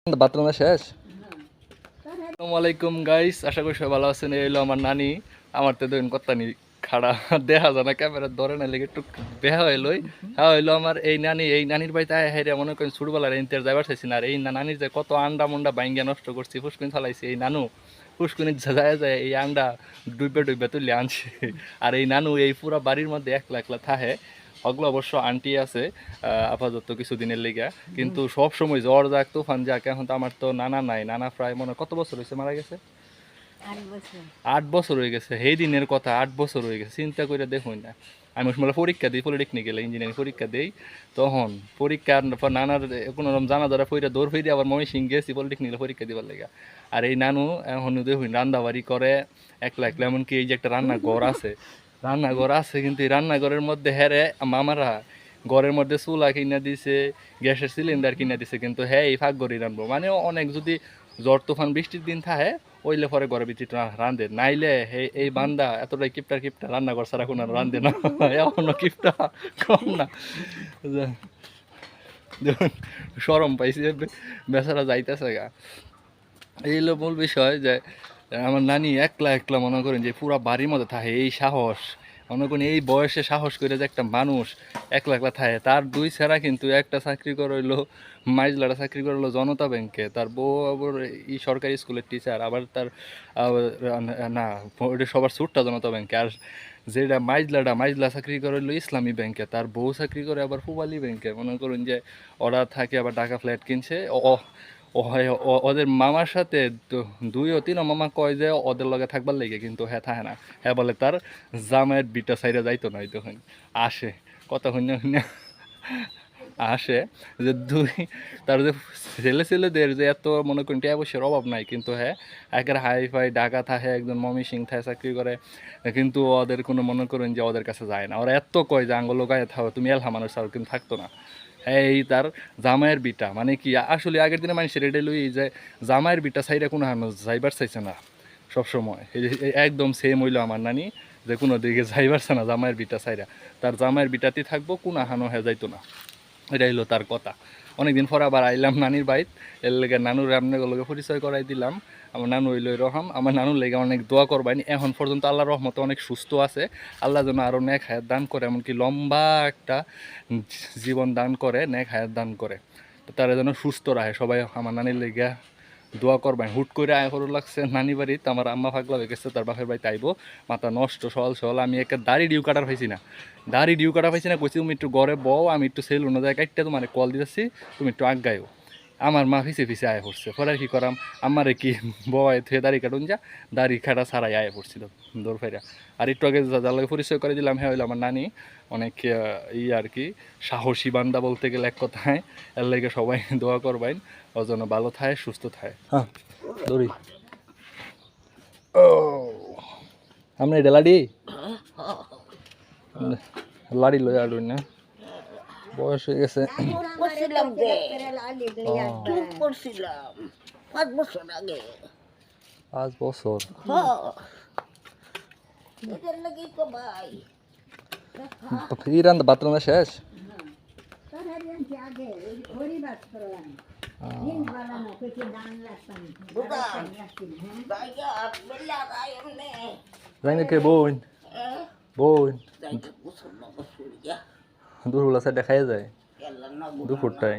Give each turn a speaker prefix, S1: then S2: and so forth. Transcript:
S1: বাথরুমে শেষ। আসসালামু আলাইকুম গাইস, আশা করি সবাই ভালো আছেন। এই হলো আমার নানি। আমার তো দেখুন কত নি খাড়া দেখা যায় না, ক্যামেরা ধরে না লেগে একটু বেহা হইলই। হ্যাঁ হইলো আমার এই নানি। এই নানির বাড়িতে আয় হাইরে মনে করেন ছোটবেলার ইন্টার যাইবার চাইছি না। আর এই নানির যে কত আন্ডা মুন্ডা বাইঙ্গা নষ্ট করছি, ফুসকুনি ফেলাইছি। এই নানু ফুসকুনি যায় যায় এই আন্ডা ডুবে ডুবে তুলে আনছে। আর এই নানু এই পুরো বাড়ির মধ্যে একলা একলা থাহে। ওগুলো অবশ্য আন্টি আছে আপাতত কিছুদিনের লেগা, কিন্তু সব সময় জ্বর যাক তুফান যাক। এখন তো আমার তো নানা নাই, নানা প্রায় মনে কত বছর হয়েছে মারা গেছে? 8 বছর হয়ে গেছে। সেই দিনের কথা, 8 বছর হয়ে গেছে। চিন্তা করে দেখুন না। আমি সময় পরীক্ষা দিই, পলিটেকনিক্যাল ইঞ্জিনিয়ারিং পরীক্ষা দিই। তখন পরীক্ষার পর নানার কোনো রকম জানা ধরা ফইরা দৌড় ফিরে আবার ময়মনসিং গেছি পলিটেকনিক্যাল পরীক্ষা দিবার লেগা। আর এই নানু এখন দেখুন রান্দাবাড়ি করে একলা একলা। এমনকি এই যে একটা রান্নাঘর আছে, রান্নাঘর আছে, কিন্তু এই রান্নাঘরের মধ্যে হেরে মামারা ঘরের মধ্যে চুলা কিনা দিছে, গ্যাসের সিলিন্ডার কিনা দিছে, কিন্তু হ্যাঁ এই ফাঁক ঘরে রানবো। মানে অনেক যদি জ্বর তুফান বৃষ্টির দিন থাকে ওইলে পরে ঘরে ভিতরে রান্ধে, নাইলে এই বান্দা এতটাই কিপটা কিপটা রান্নাঘর ছাড়া কোনো রান্ধে না। এখনো কিপটা কম না। দেখুন সরম পাইছে, বেচারা যাইতেছে গা। এই হলো মূল বিষয় যে আমার নানি একলা একলা মনে করেন যে পুরা বাড়ির মধ্যে থাকে। এই সাহস মনে করেন এই বয়সে সাহস করে যে একটা মানুষ একলা একলা থাকে। তার দুই ছেঁড়া কিন্তু একটা চাকরি করে হইলো মাইজলাটা চাকরি করে হলো জনতা ব্যাংকে, তার বউ আবার এই সরকারি স্কুলের টিচার, আবার তার না ওইটা সবার ছুটটা জনতা ব্যাংকে। আর যেটা মাইজলা চাকরি করে হইলো ইসলামী ব্যাংকে, তার বউ চাকরি করে আবার পুবালি ব্যাংকে। মনে করুন যে ওরা থাকে আবার ঢাকা ফ্ল্যাট কিনছে। ওদের মামার সাথে দুইও তিনও মামা কয় যে ওদের লগে থাকবার লেগে, কিন্তু হ্যাঁ থাকে না। হ্যাঁ বলে তার জামাইয়ের বিটা সাইডে যাইতো না। তখন আসে কতক্ষণ আসে যে তার যে ছেলেদের যে এত মনে করেন অবশ্যই অভাব নাই, কিন্তু হ্যাঁ একের হাই ফাই ঢাকা থাকে, একজন ময়মনসিং থাকে চাকরি করে, কিন্তু ওদের কোনো মনে করেন যে ওদের কাছে যায় না। ওরা এত কয় যে আঙ্গুল গায়ে থাকো তুমি এলহা মানুষ আর কিন্তু থাকতো না। এই তার জামাইয়ের বিটা মানে কি আসলে আগের দিনে মানুষের এটা লই যে জামাইয়ের বিটা সাইডে কোনো হানো যাইবার চাইছে না সবসময়। একদম সেম হইলো আমার নানি, যে কোনো দিকে যাইবারছে না জামাইয়ের বিটা সাইডা। তার জামাইয়ের বিটাতে থাকবো, কোনো হানো হয়ে যাইতো না। এটা হইলো তার কথা। অনেকদিন পর আবার আইলাম নানির বাইত, এর লেগে নানুর আপনাগুলোকে পরিচয় করাই দিলাম। আমার নানু হইলো এরকম। আমার নানুর লেগে অনেক দোয়া করবেন। এখন পর্যন্ত আল্লাহর রহমতে অনেক সুস্থ আছে। আল্লাহ যেন আরও নেক হায়াত দান করে, এমনকি লম্বা একটা জীবন দান করে, নেক হায়াত দান করে। তো তারা যেন সুস্থ রাখে। সবাই আমার নানির লেগে দোয়া করবেন। হুট করে আয় হরু লাগছে নানি বাড়িতে, আমার আম্মা পাগলা হয়ে গেছে, তার বাপের বাড়িতে আইবো। মাথা নষ্ট সল আমি একটা দাড়ি ডিউ কাটার পাইছি না, কইছি তুমি একটু ঘরে বও, আমি একটু সেল অন্য জায়গায় কাটতে তোমার কল দিতেছি, তুমি একটু আগাইও। আমার মা ফিসে ফিসে আয় পড়ছে। পরে আর কি করাম, আমারে কি বয় থুয়ে দাড়ি কাটুন যা, দাড়ি কাটা ছাড়াই আয় পড়ছিল দৌড় ফেরা। আর একটু আগে যার লাগে পরিচয় করে দিলাম, হ্যাঁ হইলো আমার নানি। অনেক আর কি সাহসী বান্দা বলতে গেলে এক কথায়। এর লাগে সবাই দোয়া করবেন ওর জন্য ভালো থাকে, সুস্থ থাকে। হ্যাঁ দৌড়ি আমরা এটা লাড়ি লাড়ি লই আর না, বয়স হয়ে গেছে।
S2: 5 বছর আগে।
S1: 5 বছর ইরান বাথরুমে শেষ। কে বোন বোন দুপুরবেলা সাইড দেখাই যায় দুপুরটায়।